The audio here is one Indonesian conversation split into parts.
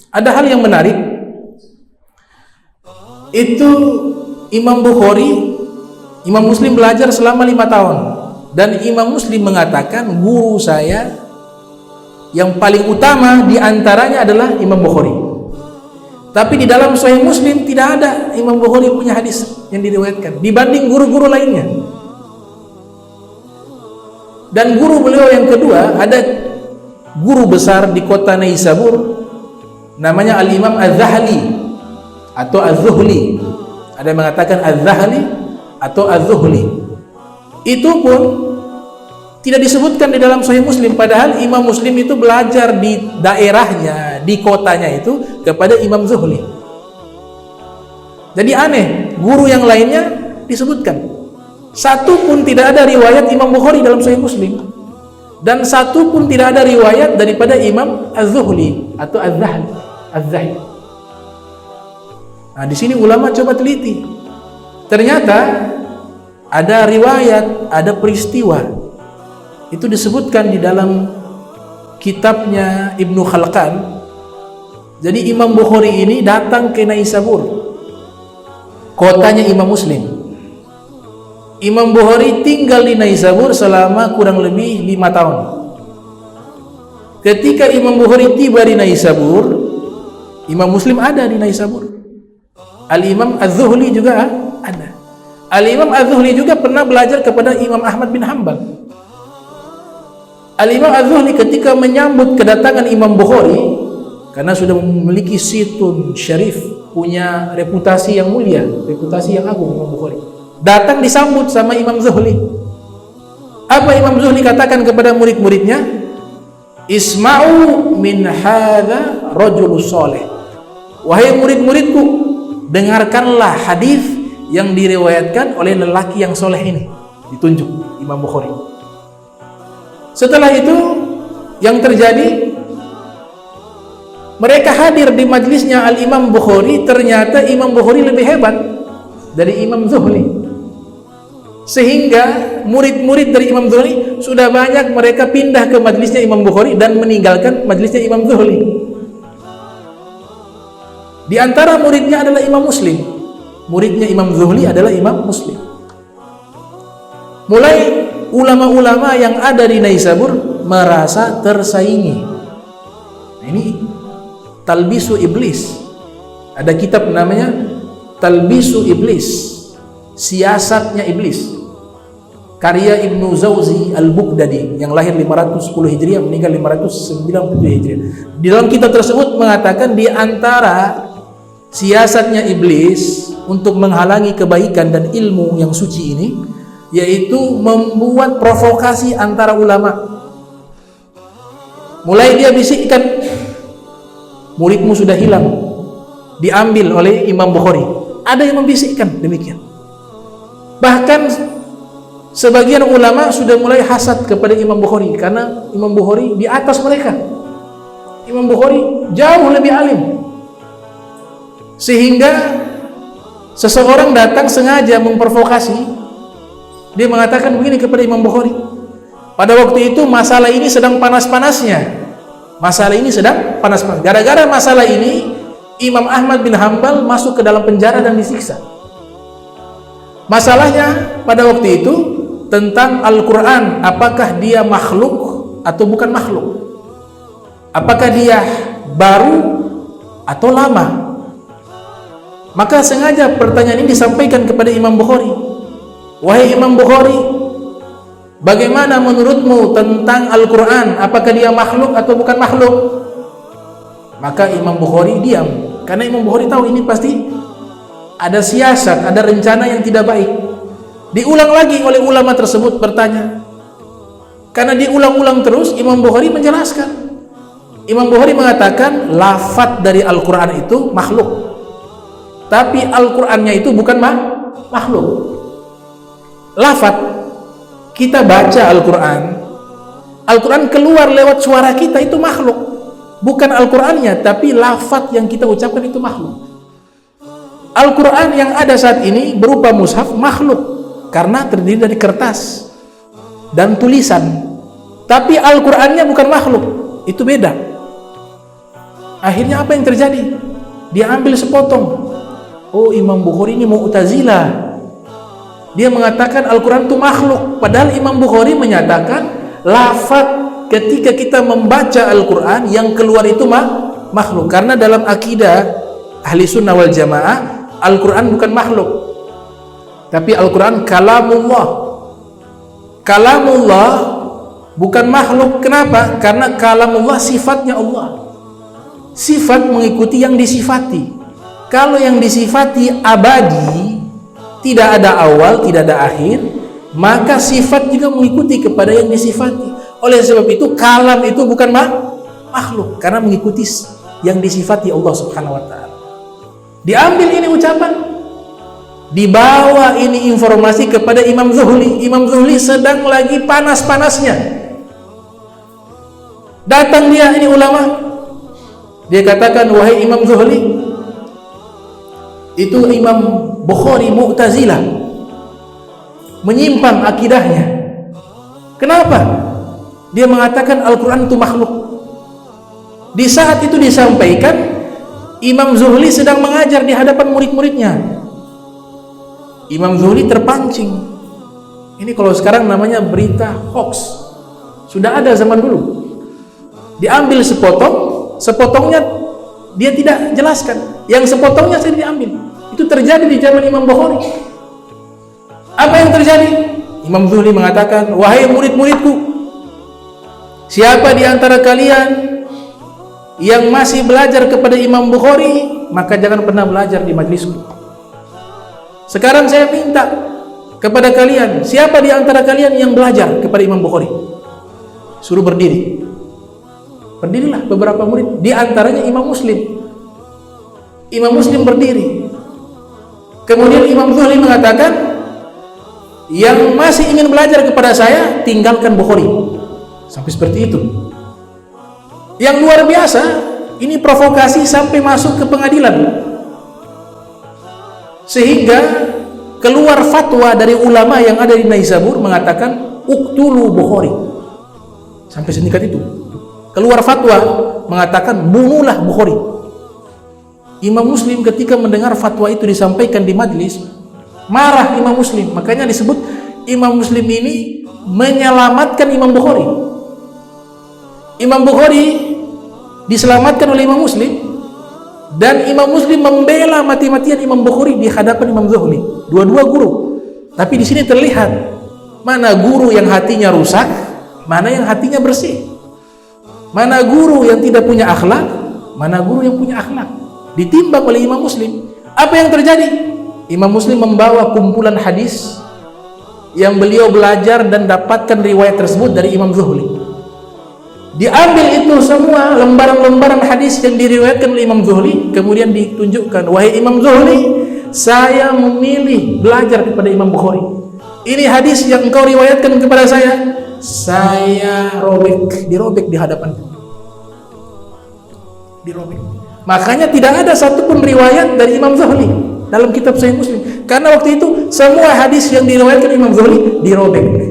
Ada hal yang menarik, itu Imam Bukhari, Imam Muslim belajar selama 5 tahun, dan Imam Muslim mengatakan guru saya yang paling utama diantaranya adalah Imam Bukhari. Tapi di dalam Sahih Muslim tidak ada Imam Bukhari punya hadis yang diriwayatkan dibanding guru-guru lainnya. Dan guru beliau yang kedua, ada guru besar di kota Naisabur, namanya Al-Imam Az-Zahli atau Az-Zuhli. Ada yang mengatakan Az-Zahli atau Az-Zuhli. Itu pun tidak disebutkan di dalam Sahih Muslim, padahal Imam Muslim itu belajar di daerahnya, di kotanya itu kepada Imam Zuhli. Jadi aneh, guru yang lainnya disebutkan. Satu pun tidak ada riwayat Imam Bukhari dalam Sahih Muslim, dan satu pun tidak ada riwayat daripada Imam Az-Zuhli atau Az-Zahli. Nah, di sini ulama coba teliti. Ternyata ada riwayat, ada peristiwa. Itu disebutkan di dalam kitabnya Ibnu Khalqan. Jadi Imam Bukhari ini datang ke Naisabur, kotanya Imam Muslim. Imam Bukhari tinggal di Naisabur selama kurang lebih 5 tahun. Ketika Imam Bukhari tiba di Naisabur, Imam Muslim ada di Naisabur. Al-Imam Az-Zuhli juga ada. Al-Imam Az-Zuhli juga pernah belajar kepada Imam Ahmad bin Hanbal. Al-Imam Az-Zuhli ketika menyambut kedatangan Imam Bukhari, karena sudah memiliki situn syarif, punya reputasi yang mulia, reputasi yang agung Imam Bukhari, datang disambut sama Imam Zuhli. Apa Imam Zuhli katakan kepada murid-muridnya? Isma'u min hadza rajulus saleh. Wahai murid-muridku, dengarkanlah hadis yang diriwayatkan oleh lelaki yang soleh ini. Ditunjuk Imam Bukhari. Setelah itu yang terjadi, mereka hadir di majlisnya Al-Imam Bukhari. Ternyata Imam Bukhari lebih hebat dari Imam Zuhli, sehingga murid-murid dari Imam Zuhli sudah banyak mereka pindah ke majlisnya Imam Bukhari dan meninggalkan majlisnya Imam Zuhli. Di antara muridnya adalah Imam Muslim. Muridnya Imam Zuhli adalah Imam Muslim. Mulai ulama-ulama yang ada di Naisabur merasa tersaingi. Nah, ini Talbisu Iblis. Ada kitab namanya Talbisu Iblis, siasatnya iblis, karya Ibnu Zawzi Al-Bughdadi yang lahir 510 Hijriah, meninggal 597 Hijriah. Di dalam kitab tersebut mengatakan di antara siasatnya iblis untuk menghalangi kebaikan dan ilmu yang suci ini, yaitu membuat provokasi antara ulama. Mulai dia bisikkan, muridmu sudah hilang, diambil oleh Imam Bukhari. Ada yang membisikkan demikian. Bahkan sebagian ulama sudah mulai hasad kepada Imam Bukhari karena Imam Bukhari di atas mereka. Imam Bukhari jauh lebih alim, sehingga seseorang datang sengaja memprovokasi. Dia mengatakan begini kepada Imam Bukhari. Pada waktu itu masalah ini sedang panas-panasnya. Masalah ini sedang panas-panas. Gara-gara masalah ini, Imam Ahmad bin Hanbal masuk ke dalam penjara dan disiksa. Masalahnya pada waktu itu tentang Al-Quran, apakah dia makhluk atau bukan makhluk, apakah dia baru atau lama. Maka sengaja pertanyaan ini disampaikan kepada Imam Bukhari. Wahai Imam Bukhari, bagaimana menurutmu tentang Al-Quran, apakah dia makhluk atau bukan makhluk? Maka Imam Bukhari diam, karena Imam Bukhari tahu ini pasti ada siasat, ada rencana yang tidak baik. Diulang lagi oleh ulama tersebut bertanya. Karena diulang-ulang terus, Imam Bukhari menjelaskan. Imam Bukhari mengatakan lafaz dari Al-Quran itu makhluk, tapi Al-Qurannya itu bukan makhluk. Lafaz, kita baca Al-Quran, Al-Quran keluar lewat suara kita, itu makhluk. Bukan Al-Qurannya, tapi lafaz yang kita ucapkan itu makhluk. Al-Quran yang ada saat ini berupa mushaf makhluk, karena terdiri dari kertas dan tulisan. Tapi Al-Qurannya bukan makhluk, itu beda. Akhirnya apa yang terjadi? Dia ambil sepotong. Oh, Imam Bukhari ini Mu'tazilah. Dia mengatakan Al-Quran itu makhluk. Padahal Imam Bukhari menyatakan lafaz ketika kita membaca Al-Quran yang keluar itu makhluk. Karena dalam akidah ahli sunnah wal jamaah, Al-Quran bukan makhluk, tapi Al-Quran kalamullah. Kalamullah bukan makhluk. Kenapa? Karena kalamullah sifatnya Allah. Sifat mengikuti yang disifati. Kalau yang disifati abadi, tidak ada awal, tidak ada akhir, maka sifat juga mengikuti kepada yang disifati. Oleh sebab itu kalam itu bukan makhluk, karena mengikuti yang disifati Allah Subhanahu wa ta'ala. Diambil ini ucapan, dibawa ini informasi kepada Imam Zuhli. Imam Zuhli sedang lagi panas-panasnya. Datang dia ini ulama, dia katakan, wahai Imam Zuhli, itu Imam Bukhari Mu'tazilah, menyimpang akidahnya. Kenapa? Dia mengatakan Al-Quran itu makhluk. Di saat itu disampaikan, Imam Zuhli sedang mengajar di hadapan murid-muridnya. Imam Zuhli terpancing. Ini kalau sekarang namanya berita hoax. Sudah ada zaman dulu. Diambil sepotongnya dia tidak jelaskan. Yang sepotongnya saya diambil. Itu terjadi di zaman Imam Bukhari. Apa yang terjadi? Imam Zuhli mengatakan, wahai murid-muridku, siapa di antara kalian yang masih belajar kepada Imam Bukhari, maka jangan pernah belajar di majlisku. Sekarang saya minta kepada kalian, siapa di antara kalian yang belajar kepada Imam Bukhari, suruh berdiri. Berdirilah beberapa murid, di antaranya Imam Muslim. Imam Muslim berdiri. Kemudian Imam Zuhli mengatakan, yang masih ingin belajar kepada saya, tinggalkan Bukhari. Sampai seperti itu. Yang luar biasa, ini provokasi sampai masuk ke pengadilan. Sehingga keluar fatwa dari ulama yang ada di Naisabur mengatakan uqtulu Bukhari. Sampai setingkat itu. Keluar fatwa mengatakan bunuhlah Bukhari. Imam Muslim ketika mendengar fatwa itu disampaikan di majlis, marah Imam Muslim. Makanya disebut Imam Muslim ini menyelamatkan Imam Bukhari. Imam Bukhari diselamatkan oleh Imam Muslim, dan Imam Muslim membela mati-matian Imam Bukhari di hadapan Imam Zuhli. Dua-dua guru. Tapi di sini terlihat mana guru yang hatinya rusak, mana yang hatinya bersih. Mana guru yang tidak punya akhlak, mana guru yang punya akhlak. Ditimbang oleh Imam Muslim. Apa yang terjadi? Imam Muslim membawa kumpulan hadis yang beliau belajar dan dapatkan riwayat tersebut dari Imam Zuhli. Diambil itu semua lembaran-lembaran hadis yang diriwayatkan oleh Imam Zuhli, kemudian ditunjukkan, wahai Imam Zuhli, saya memilih belajar kepada Imam Bukhari. Ini hadis yang engkau riwayatkan kepada saya dirobek di hadapan. Dirobek. Makanya tidak ada satupun riwayat dari Imam Zuhli dalam kitab Sahih Muslim, karena waktu itu semua hadis yang diriwayatkan Imam Zuhli dirobek.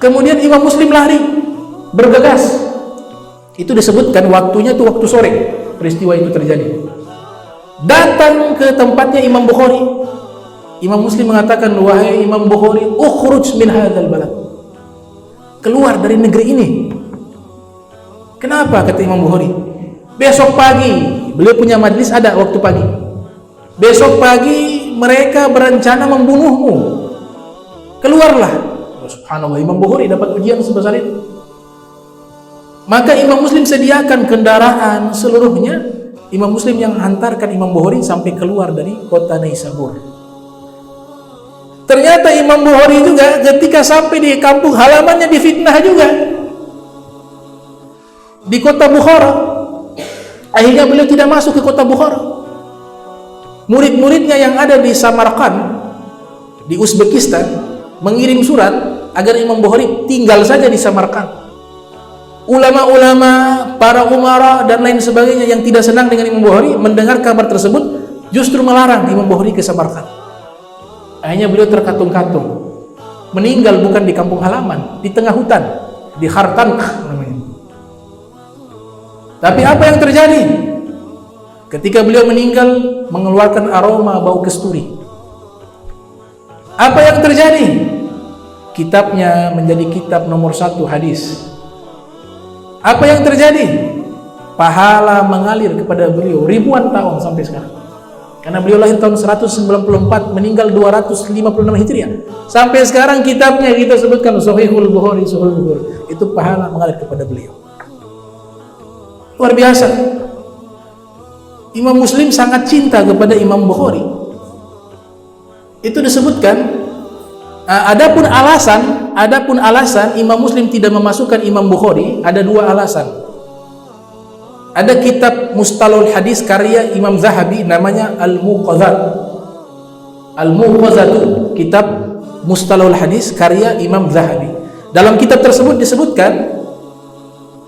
Kemudian Imam Muslim lari, bergegas. Itu disebutkan waktunya itu waktu sore peristiwa itu terjadi. Datang ke tempatnya Imam Bukhari. Imam Muslim mengatakan, wahai Imam Bukhari, ukhruj min hadzal balad. Keluar dari negeri ini. Kenapa? Kata Imam Bukhari. Besok pagi, beliau punya majlis ada waktu pagi. Besok pagi mereka berencana membunuhmu. Keluarlah. Subhanallah, Imam Bukhari dapat ujian sebesar itu. Maka Imam Muslim sediakan kendaraan seluruhnya. Imam Muslim yang hantarkan Imam Bukhari sampai keluar dari kota Naisabur. Ternyata Imam Bukhari juga ketika sampai di kampung halamannya difitnah juga. Di kota Bukhara. Akhirnya beliau tidak masuk ke kota Bukhara. Murid-muridnya yang ada di Samarkand, di Uzbekistan, mengirim surat agar Imam Bukhari tinggal saja di Samarkand. Ulama-ulama, para umara dan lain sebagainya yang tidak senang dengan Imam Bukhari mendengar kabar tersebut justru melarang Imam Bukhari ke Samarkand. Akhirnya beliau terkatung-katung, meninggal bukan di kampung halaman, di tengah hutan, di Khartank namanya. Tapi apa yang terjadi? Ketika beliau meninggal mengeluarkan aroma bau kasturi. Apa yang terjadi? Kitabnya menjadi kitab nomor 1 hadis. Apa yang terjadi? Pahala mengalir kepada beliau ribuan tahun sampai sekarang. Karena beliau lahir tahun 194, meninggal 256 Hijriah. Sampai sekarang kitabnya kita sebutkan Sahihul Bukhari, Sahihul Bukhari. Itu pahala mengalir kepada beliau. Luar biasa. Imam Muslim sangat cinta kepada Imam Bukhari. Itu disebutkan. Adapun alasan Imam Muslim tidak memasukkan Imam Bukhari, ada 2 alasan. Ada kitab Mustalahul Hadis karya Imam Zahabi namanya Al-Muqazzat. Al-Muqazzat, kitab Mustalahul Hadis karya Imam Zahabi. Dalam kitab tersebut disebutkan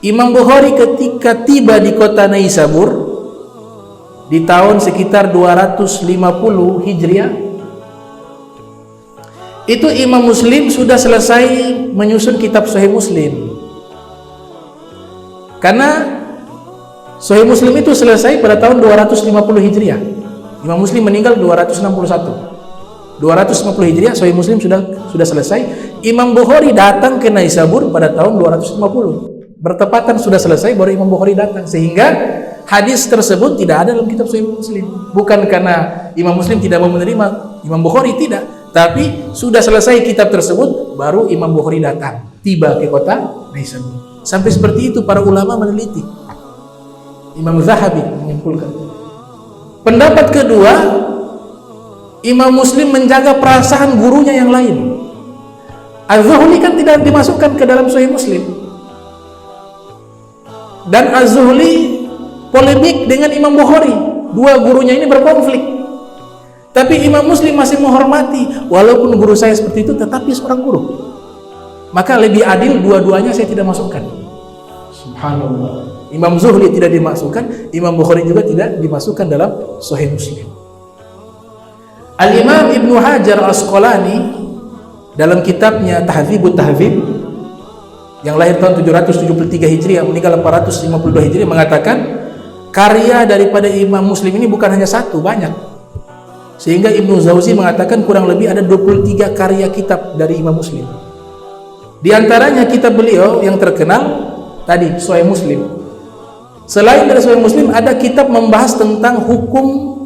Imam Bukhari ketika tiba di kota Naisabur di tahun sekitar 250 Hijriah, itu Imam Muslim sudah selesai menyusun kitab Sahih Muslim. Karena Sahih Muslim itu selesai pada tahun 250 Hijriah. Imam Muslim meninggal 250 Hijriah, Sahih Muslim sudah selesai. Imam Bukhari datang ke Naisabur pada tahun 250. Bertepatan sudah selesai baru Imam Bukhari datang, sehingga hadis tersebut tidak ada dalam kitab Sahih Muslim. Bukan karena Imam Muslim tidak mau menerima Imam Bukhari, tidak, tapi sudah selesai kitab tersebut baru Imam Bukhari datang, tiba ke kota Naisabur. Sampai seperti itu para ulama meneliti. Imam Zahabi menyimpulkan. Pendapat kedua, Imam Muslim menjaga perasaan gurunya yang lain. Az-Zuhli kan tidak dimasukkan ke dalam Sahih Muslim. Dan Az-Zuhli polemik dengan Imam Bukhari. 2 gurunya ini berkonflik. Tapi Imam Muslim masih menghormati, walaupun guru saya seperti itu tetapi seorang guru. Maka lebih adil dua-duanya saya tidak masukkan. Subhanallah. Imam Zuhli tidak dimasukkan, Imam Bukhari juga tidak dimasukkan dalam Sahih Muslim. Al-Imam Ibnu Hajar Al-Asqalani dalam kitabnya Tahdzibut Tahdzib yang lahir tahun 773 Hijriah, meninggal 452 Hijriah, mengatakan karya daripada Imam Muslim ini bukan hanya 1, banyak. Sehingga Ibnu Jauzi mengatakan kurang lebih ada 23 karya kitab dari Imam Muslim. Di antaranya kitab beliau yang terkenal tadi Sahih Muslim. Selain dari Sahih Muslim, ada kitab membahas tentang hukum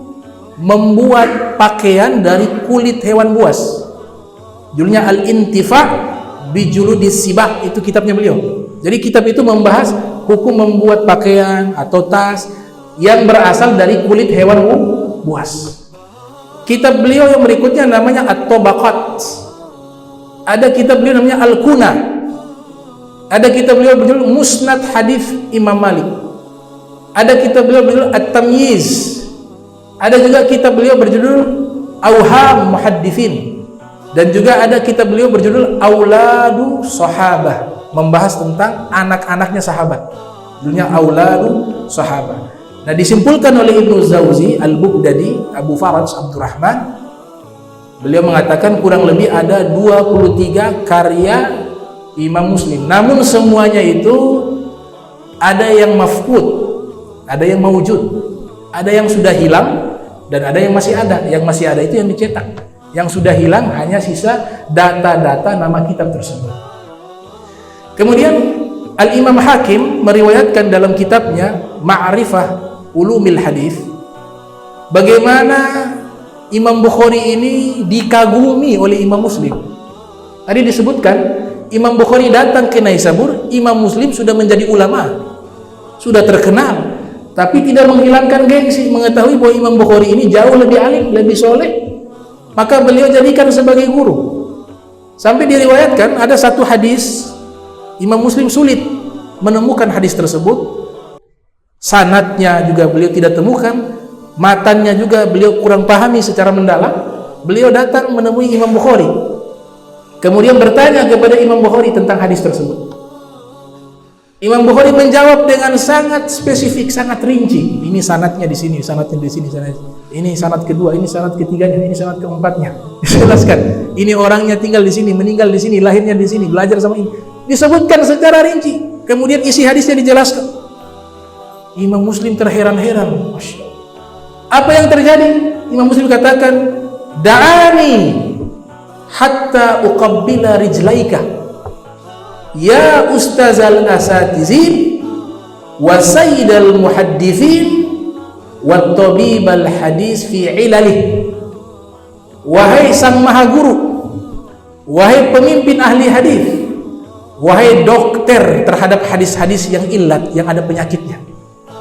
membuat pakaian dari kulit hewan buas. Judulnya Al-Intifa' bi Juludis Sibah, itu kitabnya beliau. Jadi kitab itu membahas hukum membuat pakaian atau tas yang berasal dari kulit hewan buas. Kitab beliau yang berikutnya namanya At-Tabaqat. Ada kitab beliau namanya Al-Kuna. Ada kitab beliau berjudul Musnad Hadis Imam Malik. Ada kitab beliau berjudul At-Tamyiz. Ada juga kitab beliau berjudul Auham Muhaddithin. Dan juga ada kitab beliau berjudul Auladu Sahabah, membahas tentang anak-anaknya sahabat. Judulnya Auladu Sahabah. Nah, disimpulkan oleh Ibnu Jauzi Al-Bughdadi, Abu Faraj Abdurrahman, beliau mengatakan kurang lebih ada 23 karya Imam Muslim. Namun semuanya itu ada yang mafqud, ada yang mawjud, ada yang sudah hilang, dan ada yang masih ada. Yang masih ada itu yang dicetak. Yang sudah hilang hanya sisa data-data nama kitab tersebut. Kemudian Al-Imam Hakim meriwayatkan dalam kitabnya Ma'rifah Ulumil Hadis bagaimana Imam Bukhari ini dikagumi oleh Imam Muslim. Tadi disebutkan Imam Bukhari datang ke Naisabur, Imam Muslim sudah menjadi ulama, sudah terkenal, tapi tidak menghilangkan gengsi, mengetahui bahwa Imam Bukhari ini jauh lebih alim, lebih soleh, maka beliau jadikan sebagai guru. Sampai diriwayatkan ada satu hadis Imam Muslim sulit menemukan hadis tersebut, sanadnya juga beliau tidak temukan, matannya juga beliau kurang pahami secara mendalam. Beliau datang menemui Imam Bukhari, kemudian bertanya kepada Imam Bukhari tentang hadis tersebut. Imam Bukhari menjawab dengan sangat spesifik, sangat rinci. Ini sanadnya di sini, sanadnya di sini, ini sanad kedua, ini sanad ketiganya, ini sanad keempatnya. Dijelaskan. Ini orangnya tinggal di sini, meninggal di sini, lahirnya di sini, belajar sama ini. Disebutkan secara rinci. Kemudian isi hadisnya dijelaskan. Imam Muslim terheran-heran. Masya Allah. Apa yang terjadi? Imam Muslim katakan, da'ani hatta uqabbila rijlaika ya ustazal asatizin wa sayyidal muhaddithin wa tabibal hadis fi ilalih. Wahai sang maha guru, wahai pemimpin ahli hadis, wahai dokter terhadap hadis-hadis yang illat, yang ada penyakitnya,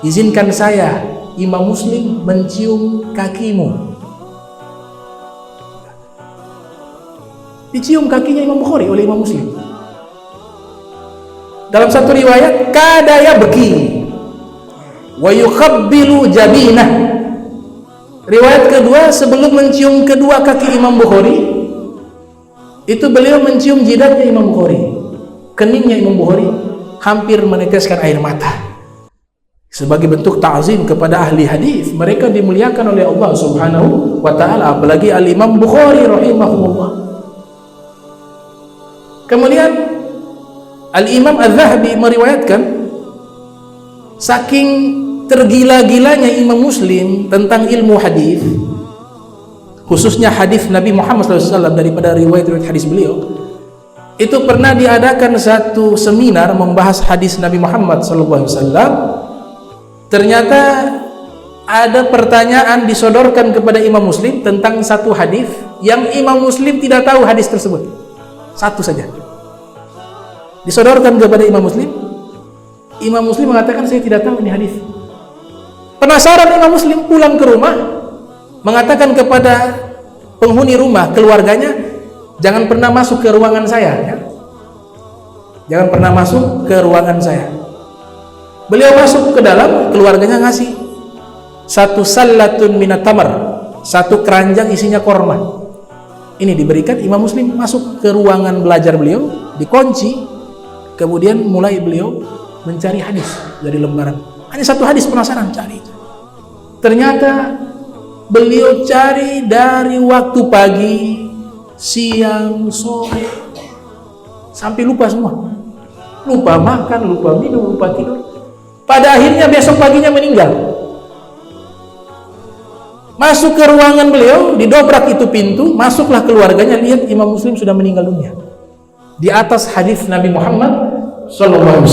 izinkan saya Imam Muslim mencium kakimu. Dicium kakinya Imam Bukhari oleh Imam Muslim. Dalam satu riwayat, kadaya beki wa yukhabbilu jabinah. Riwayat kedua, sebelum mencium kedua kaki Imam Bukhari, itu beliau mencium jidatnya Imam Bukhari, keningnya Imam Bukhari, hampir meneteskan air mata. Sebagai bentuk ta'zim kepada ahli hadis, mereka dimuliakan oleh Allah Subhanahu wa taala, apalagi al-Imam Bukhari rahimahullah. Kemudian Al-Imam Az-Zahabi meriwayatkan, saking tergila-gilanya Imam Muslim tentang ilmu hadis, khususnya hadis Nabi Muhammad SAW, daripada riwayat-riwayat hadis beliau, itu pernah diadakan satu seminar membahas hadis Nabi Muhammad SAW. Ternyata ada pertanyaan disodorkan kepada Imam Muslim tentang satu hadis yang Imam Muslim tidak tahu hadis tersebut, satu saja disodorkan kepada Imam Muslim. Imam Muslim mengatakan, saya tidak tahu ini hadis. Penasaran Imam Muslim, pulang ke rumah, mengatakan kepada penghuni rumah, keluarganya, jangan pernah masuk ke ruangan saya, ya? Jangan pernah masuk ke ruangan saya. Beliau masuk ke dalam, keluarganya ngasih satu sallatun minat tamar, satu keranjang isinya korma. Ini diberikan, Imam Muslim masuk ke ruangan belajar beliau, dikunci, kemudian mulai beliau mencari hadis dari lembaran. Hanya satu hadis, penasaran, cari. Ternyata beliau cari dari waktu pagi, siang, sore, sampai lupa semua. Lupa makan, lupa minum, lupa tidur. Pada akhirnya besok paginya meninggal. Masuk ke ruangan beliau, didobrak itu pintu, masuklah keluarganya, lihat Imam Muslim sudah meninggal dunia di atas hadis Nabi Muhammad SAW.